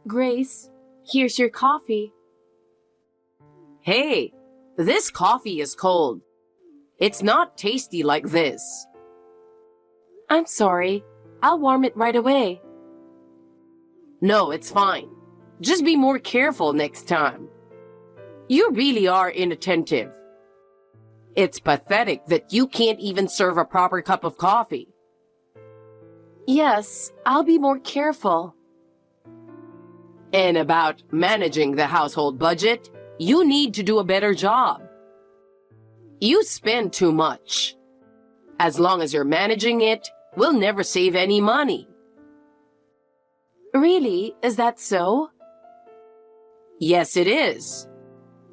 Grace, here's your coffee. Hey, this coffee is cold. It's not tasty like this. I'm sorry. I'll warm it right away. No, it's fine. Just be more careful next time. You really are inattentive. It's pathetic that you can't even serve a proper cup of coffee. Yes, I'll be more careful. And about managing the household budget, you need to do a better job. You spend too much. As long as you're managing it, we'll never save any money. Really? Is that so? Yes, it is.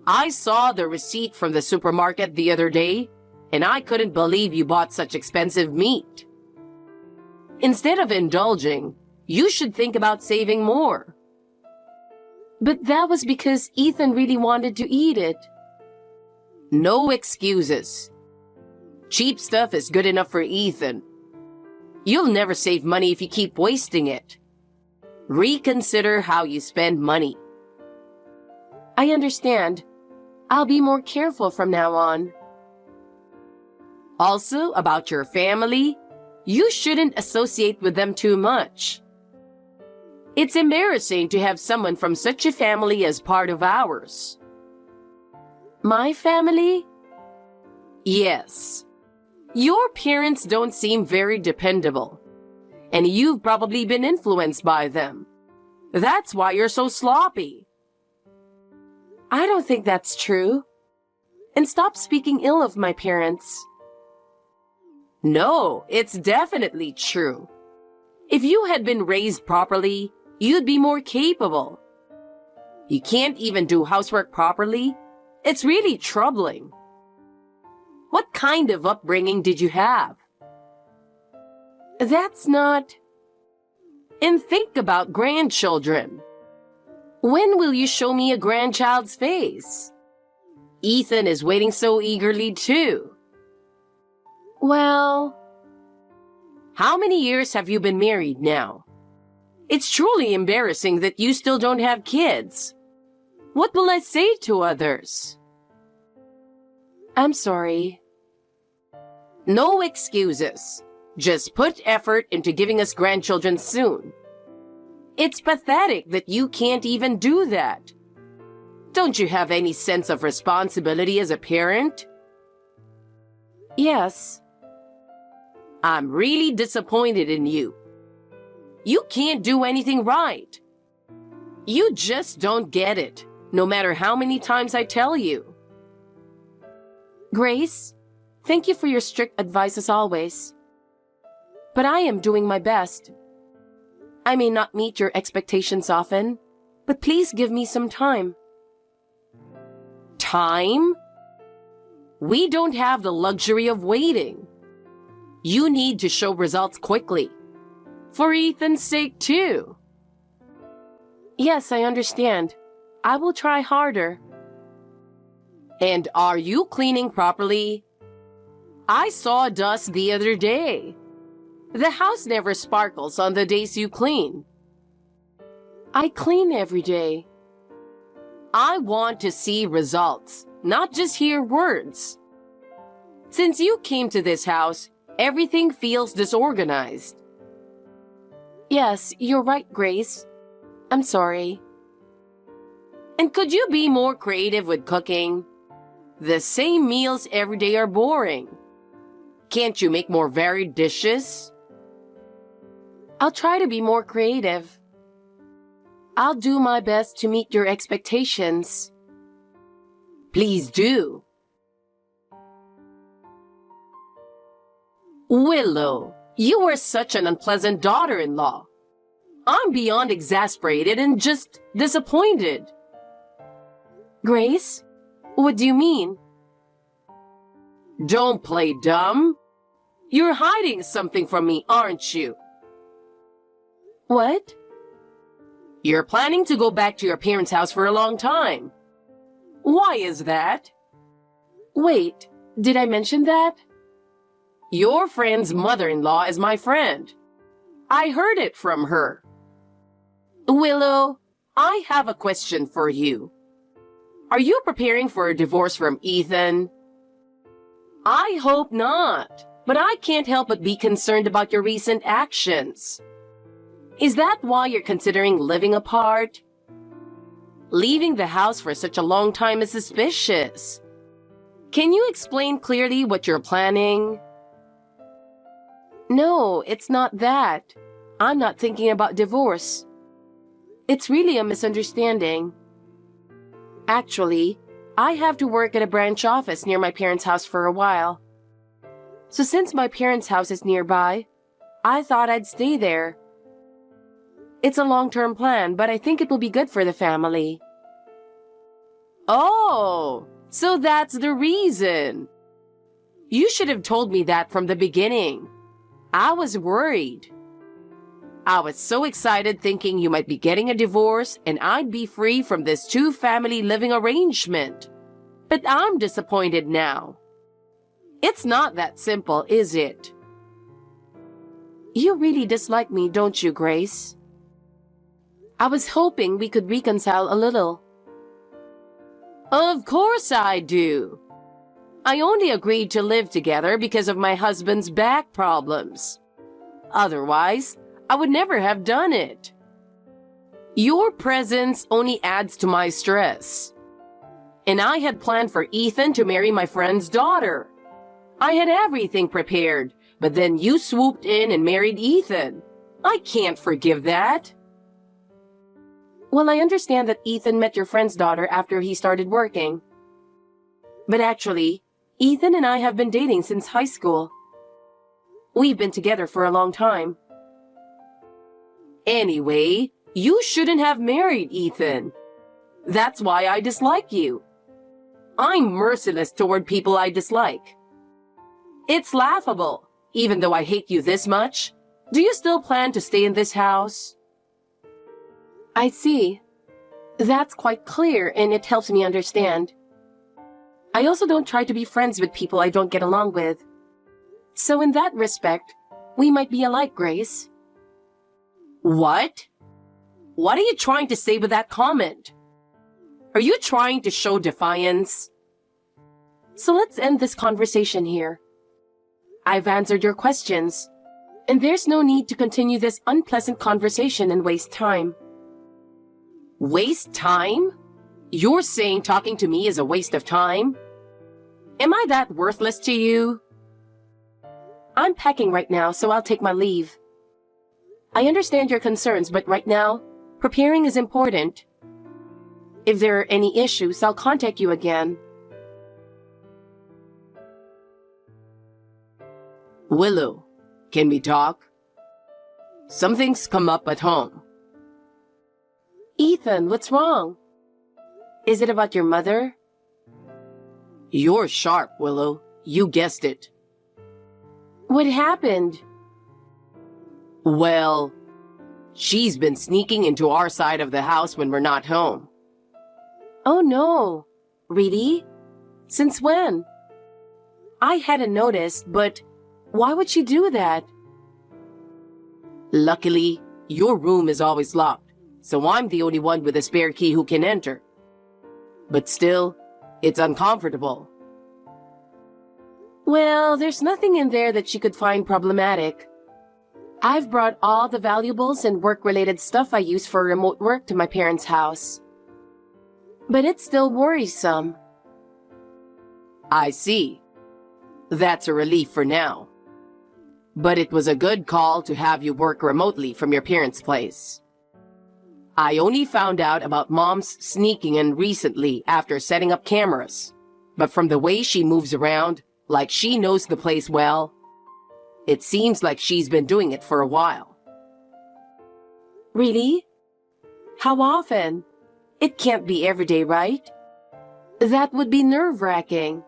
I saw the receipt from the supermarket the other day, and I couldn't believe you bought such expensive meat. Instead of indulging, you should think about saving more. But that was because Ethan really wanted to eat it. No excuses. Cheap stuff is good enough for Ethan. You'll never save money if you keep wasting it. Reconsider how you spend money. I understand. I'll be more careful from now on. Also, about your family, you shouldn't associate with them too much. It's embarrassing to have someone from such a family as part of ours. My family? Yes. Your parents don't seem very dependable, and you've probably been influenced by them. That's why you're so sloppy. I don't think that's true. And stop speaking ill of my parents. No, it's definitely true. If you had been raised properly, you'd be more capable. You can't even do housework properly. It's really troubling. What kind of upbringing did you have? That's not... And think about grandchildren. When will you show me a grandchild's face? Ethan is waiting so eagerly too. Well... How many years have you been married now? It's truly embarrassing that you still don't have kids. What will I say to others? I'm sorry. No excuses. Just put effort into giving us grandchildren soon. It's pathetic that you can't even do that. Don't you have any sense of responsibility as a parent? Yes. I'm really disappointed in you. You can't do anything right. You just don't get it, no matter how many times I tell you. Grace, thank you for your strict advice as always. But I am doing my best. I may not meet your expectations often, but please give me some time. Time? We don't have the luxury of waiting. You need to show results quickly. For Ethan's sake, too. Yes, I understand. I will try harder. And are you cleaning properly? I saw dust the other day. The house never sparkles on the days you clean. I clean every day. I want to see results, not just hear words. Since you came to this house, everything feels disorganized. Yes, you're right, Grace. I'm sorry. And could you be more creative with cooking? The same meals every day are boring. Can't you make more varied dishes? I'll try to be more creative. I'll do my best to meet your expectations. Please do. Willow, you are such an unpleasant daughter-in-law. I'm beyond exasperated and just disappointed. Grace, what do you mean? Don't play dumb. You're hiding something from me, aren't you? What? You're planning to go back to your parents' house for a long time. Why is that? Wait, did I mention that? Your friend's mother-in-law is my friend. I heard it from her. Willow, I have a question for you. Are you preparing for a divorce from Ethan? I hope not, but I can't help but be concerned about your recent actions. Is that why you're considering living apart? Leaving the house for such a long time is suspicious. Can you explain clearly what you're planning? No, it's not that. I'm not thinking about divorce. It's really a misunderstanding. Actually, I have to work at a branch office near my parents' house for a while. So since my parents' house is nearby, I thought I'd stay there. It's a long-term plan, but I think it will be good for the family. Oh, so that's the reason. You should have told me that from the beginning. I was worried. I was so excited thinking you might be getting a divorce and I'd be free from this two-family living arrangement. But I'm disappointed now. It's not that simple, is it? You really dislike me, don't you, Grace? I was hoping we could reconcile a little. Of course I do. I only agreed to live together because of my husband's back problems. Otherwise, I would never have done it. Your presence only adds to my stress. And I had planned for Ethan to marry my friend's daughter. I had everything prepared, but then you swooped in and married Ethan. I can't forgive that. Well, I understand that Ethan met your friend's daughter after he started working. But actually, Ethan and I have been dating since high school. We've been together for a long time. Anyway, you shouldn't have married Ethan. That's why I dislike you. I'm merciless toward people I dislike. It's laughable, even though I hate you this much. Do you still plan to stay in this house? I see. That's quite clear, and it helps me understand. I also don't try to be friends with people I don't get along with. So in that respect, we might be alike, Grace. What? What are you trying to say with that comment? Are you trying to show defiance? So let's end this conversation here. I've answered your questions, and there's no need to continue this unpleasant conversation and waste time. Waste time? You're saying talking to me is a waste of time? Am I that worthless to you? I'm packing right now, so I'll take my leave. I understand your concerns, but right now, preparing is important. If there are any issues, I'll contact you again. Willow, can we talk? Something's come up at home. Ethan, what's wrong? Is it about your mother? You're sharp, Willow. You guessed it. What happened? Well, she's been sneaking into our side of the house when we're not home. Oh no. Really? Since when? I hadn't noticed, but why would she do that? Luckily, your room is always locked, so I'm the only one with a spare key who can enter. But still, it's uncomfortable. Well, there's nothing in there that she could find problematic. I've brought all the valuables and work-related stuff I use for remote work to my parents' house. But it's still worrisome. I see. That's a relief for now. But it was a good call to have you work remotely from your parents' place. I only found out about Mom's sneaking in recently after setting up cameras. But from the way she moves around, like she knows the place well, it seems like she's been doing it for a while. Really? How often? It can't be every day, right? That would be nerve-wracking.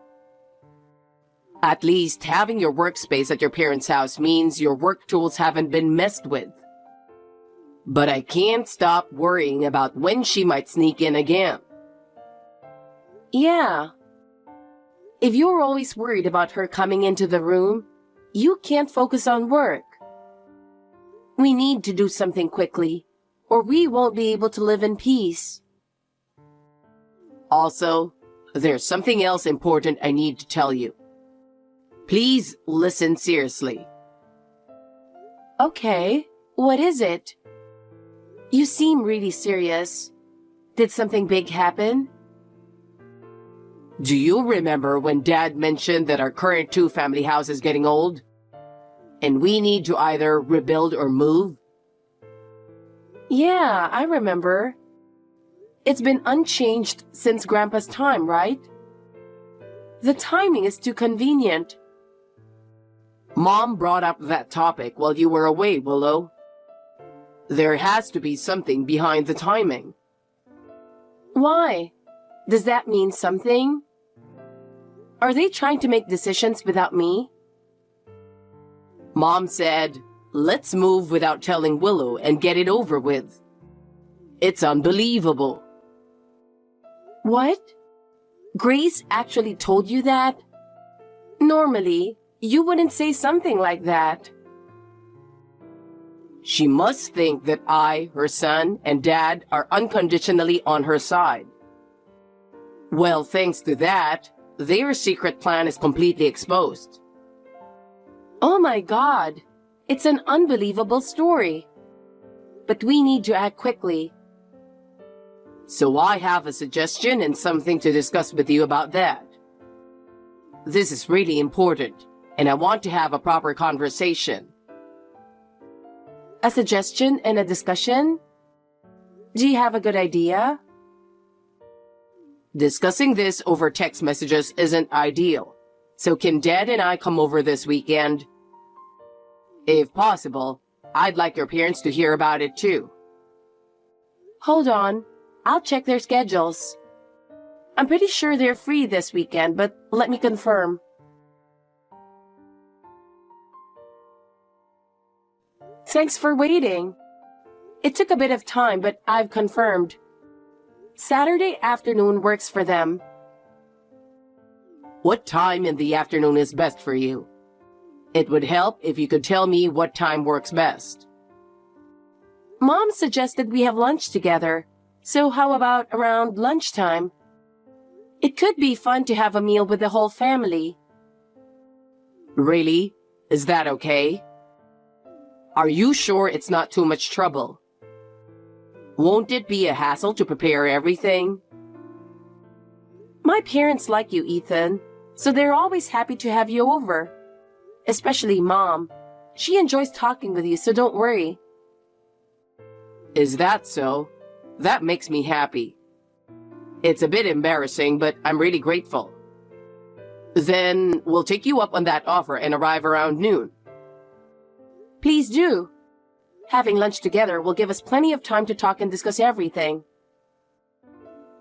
At least having your workspace at your parents' house means your work tools haven't been messed with. But I can't stop worrying about when she might sneak in again. Yeah. If you're always worried about her coming into the room, you can't focus on work. We need to do something quickly. or we won't be able to live in peace. Also, there's something else important I need to tell you. Please listen seriously. Okay, what is it? You seem really serious. Did something big happen? Do you remember when Dad mentioned that our current two-family house is getting old? And we need to either rebuild or move? Yeah, I remember. It's been unchanged since Grandpa's time, right? The timing is too convenient. Mom brought up that topic while you were away, Willow. There has to be something behind the timing. Why? Does that mean something? Are they trying to make decisions without me? Mom said, let's move without telling Willow and get it over with. It's unbelievable. What? Grace actually told you that? Normally, you wouldn't say something like that. She must think that I, her son, and Dad are unconditionally on her side. Well, thanks to that, their secret plan is completely exposed. Oh my God! It's an unbelievable story. But we need to act quickly. So I have a suggestion and something to discuss with you about that. This is really important, and I want to have a proper conversation. A suggestion and a discussion? Do you have a good idea? Discussing this over text messages isn't ideal, so can Dad and I come over this weekend? If possible, I'd like your parents to hear about it too. Hold on, I'll check their schedules. I'm pretty sure they're free this weekend, but let me confirm. Thanks for waiting. It took a bit of time, but I've confirmed. Saturday afternoon works for them. What time in the afternoon is best for you? It would help if you could tell me what time works best. Mom suggested we have lunch together, so how about around lunchtime? It could be fun to have a meal with the whole family. Really? Is that okay? Are you sure it's not too much trouble? Won't it be a hassle to prepare everything? My parents like you, Ethan, so they're always happy to have you over. Especially Mom. She enjoys talking with you, so don't worry. Is that so? That makes me happy. It's a bit embarrassing, but I'm really grateful. Then we'll take you up on that offer and arrive around noon. Please do. Having lunch together will give us plenty of time to talk and discuss everything.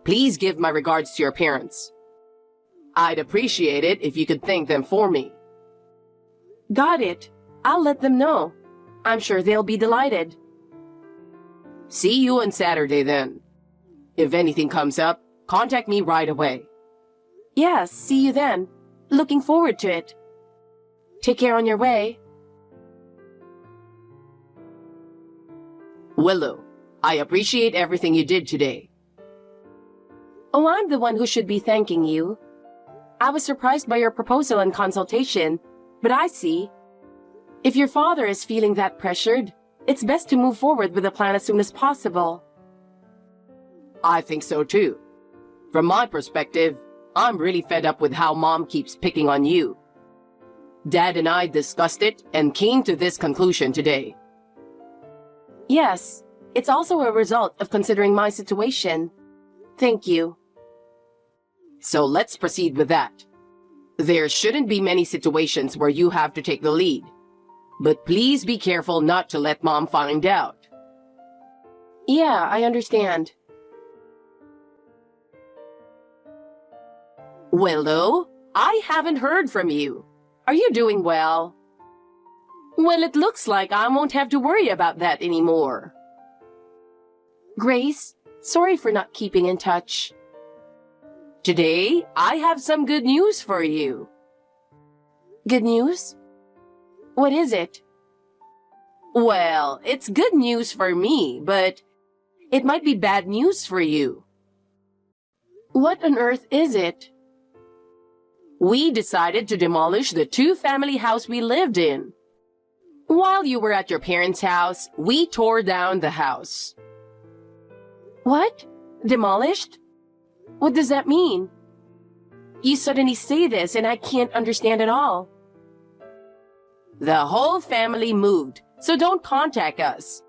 Please give my regards to your parents. I'd appreciate it if you could thank them for me. Got it. I'll let them know. I'm sure they'll be delighted. See you on Saturday then. If anything comes up, contact me right away. Yes, see you then. Looking forward to it. Take care on your way. Willow, I appreciate everything you did today. Oh, I'm the one who should be thanking you. I was surprised by your proposal and consultation, but I see. If your father is feeling that pressured, it's best to move forward with the plan as soon as possible. I think so too. From my perspective, I'm really fed up with how Mom keeps picking on you. Dad and I discussed it and came to this conclusion today. Yes, it's also a result of considering my situation. Thank you. So let's proceed with that. There shouldn't be many situations where you have to take the lead. But please be careful not to let Mom find out. Yeah, I understand. Willow, I haven't heard from you. Are you doing well? Well, it looks like I won't have to worry about that anymore. Grace, sorry for not keeping in touch. Today, I have some good news for you. Good news? What is it? Well, it's good news for me, but it might be bad news for you. What on earth is it? We decided to demolish the two-family house we lived in. While you were at your parents' house, we tore down the house. What? Demolished? What does that mean? You suddenly say this and I can't understand at all. The whole family moved, so don't contact us.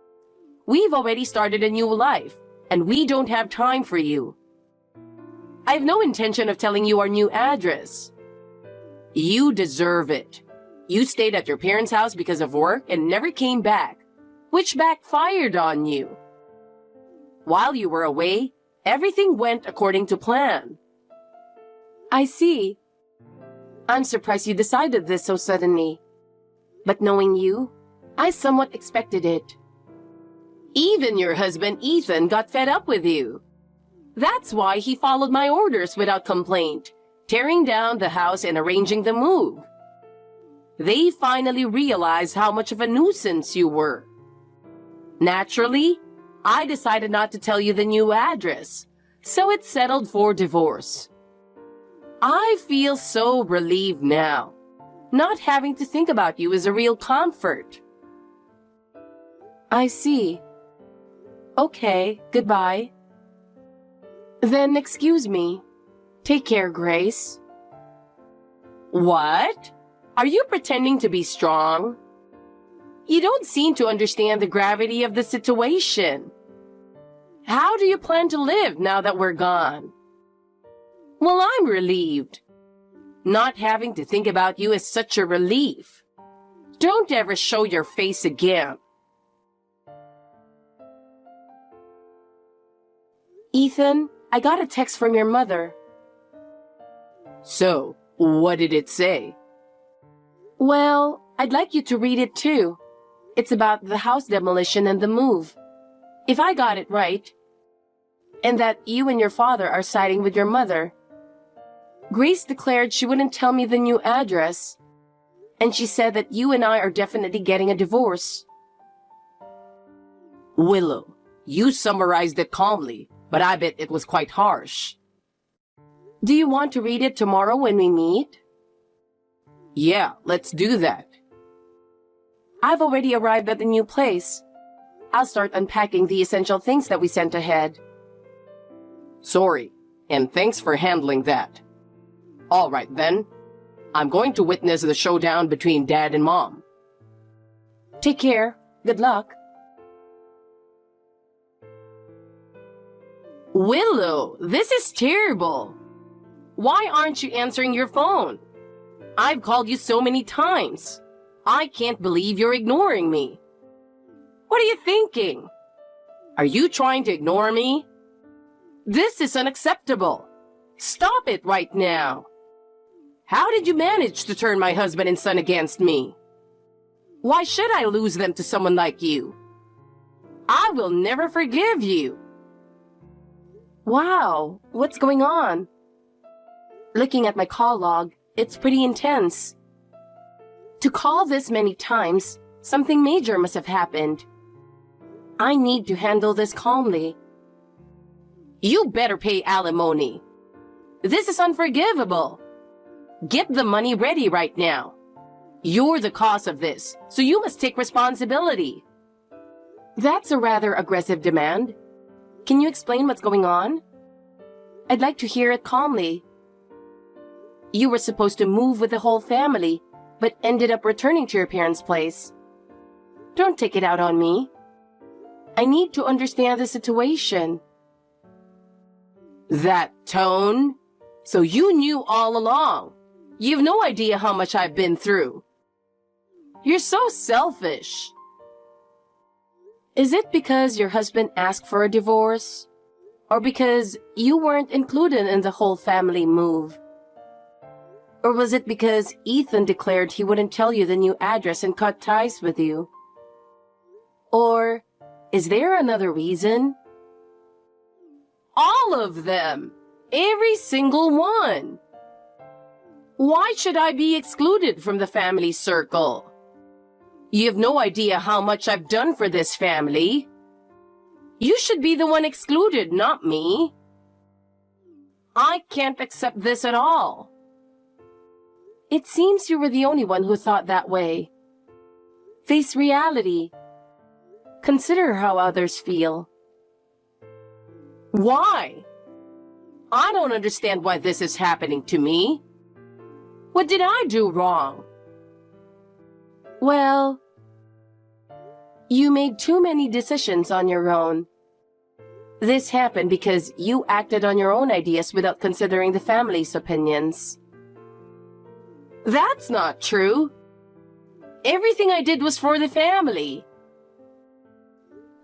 We've already started a new life, and we don't have time for you. I have no intention of telling you our new address. You deserve it. You stayed at your parents' house because of work and never came back, which backfired on you. While you were away, everything went according to plan. I see. I'm surprised you decided this so suddenly. But knowing you, I somewhat expected it. Even your husband Ethan got fed up with you. That's why he followed my orders without complaint, tearing down the house and arranging the move. They finally realized how much of a nuisance you were. Naturally, I decided not to tell you the new address, so it settled for divorce. I feel so relieved now. Not having to think about you is a real comfort. I see. Okay, goodbye. Then excuse me. Take care, Grace. What? Are you pretending to be strong? You don't seem to understand the gravity of the situation. How do you plan to live now that we're gone? Well, I'm relieved. Not having to think about you is such a relief. Don't ever show your face again. Ethan, I got a text from your mother. So, what did it say? Well, I'd like you to read it too. It's about the house demolition and the move. If I got it right. And that you and your father are siding with your mother. Grace declared she wouldn't tell me the new address. And she said that you and I are definitely getting a divorce. Willow, you summarized it calmly, but I bet it was quite harsh. Do you want to read it tomorrow when we meet? Yeah, let's do that. I've already arrived at the new place. I'll start unpacking the essential things that we sent ahead. Sorry, and thanks for handling that. All right, then. I'm going to witness the showdown between Dad and Mom. Take care. Good luck. Willow, this is terrible. Why aren't you answering your phone? I've called you so many times. I can't believe you're ignoring me. What are you thinking? Are you trying to ignore me? This is unacceptable. Stop it right now. How did you manage to turn my husband and son against me? Why should I lose them to someone like you? I will never forgive you. Wow, what's going on? Looking at my call log, it's pretty intense. To call this many times, something major must have happened. I need to handle this calmly. You better pay alimony. This is unforgivable. Get the money ready right now. You're the cause of this, so you must take responsibility. That's a rather aggressive demand. Can you explain what's going on? I'd like to hear it calmly. You were supposed to move with the whole family, but ended up returning to your parents' place. Don't take it out on me. I need to understand the situation. That tone? So you knew all along. You've no idea how much I've been through. You're so selfish. Is it because your husband asked for a divorce? Or because you weren't included in the whole family move? Or was it because Ethan declared he wouldn't tell you the new address and cut ties with you? Or is there another reason? All of them. Every single one. Why should I be excluded from the family circle? You have no idea how much I've done for this family. You should be the one excluded, not me. I can't accept this at all. It seems you were the only one who thought that way. Face reality. Consider how others feel. Why? I don't understand why this is happening to me. What did I do wrong? Well, you made too many decisions on your own. This happened because you acted on your own ideas without considering the family's opinions. That's not true. Everything I did was for the family.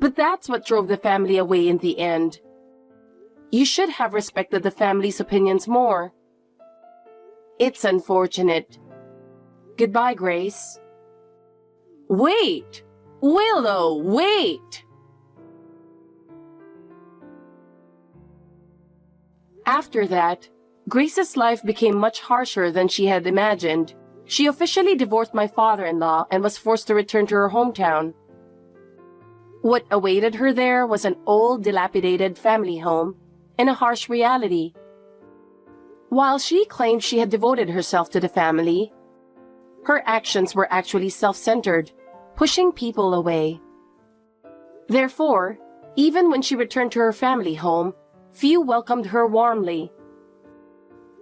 But that's what drove the family away in the end. You should have respected the family's opinions more. It's unfortunate. Goodbye, Grace. Wait! Willow, wait! After that, Grace's life became much harsher than she had imagined. She officially divorced my father-in-law and was forced to return to her hometown. What awaited her there was an old, dilapidated family home and a harsh reality. While she claimed she had devoted herself to the family, her actions were actually self-centered, pushing people away. Therefore, even when she returned to her family home, few welcomed her warmly.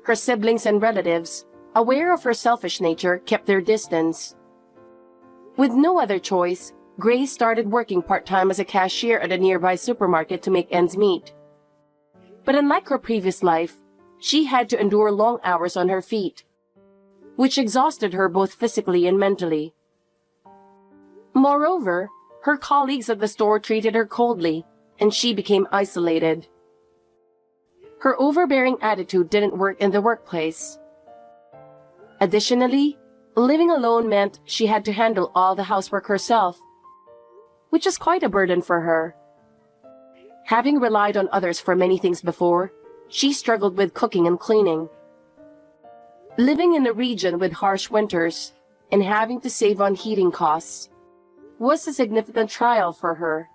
Her siblings and relatives, aware of her selfish nature, kept their distance. With no other choice, Grace started working part-time as a cashier at a nearby supermarket to make ends meet. But unlike her previous life, she had to endure long hours on her feet, which exhausted her both physically and mentally. Moreover, her colleagues at the store treated her coldly, and she became isolated. Her overbearing attitude didn't work in the workplace. Additionally, living alone meant she had to handle all the housework herself, which was quite a burden for her. Having relied on others for many things before, she struggled with cooking and cleaning. Living in a region with harsh winters and having to save on heating costs was a significant trial for her.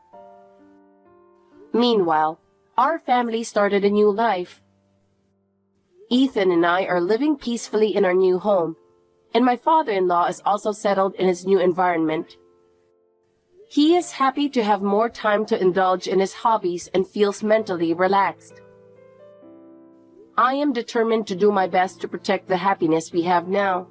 Meanwhile, our family started a new life. Ethan and I are living peacefully in our new home, and my father-in-law is also settled in his new environment. He is happy to have more time to indulge in his hobbies and feels mentally relaxed. I am determined to do my best to protect the happiness we have now.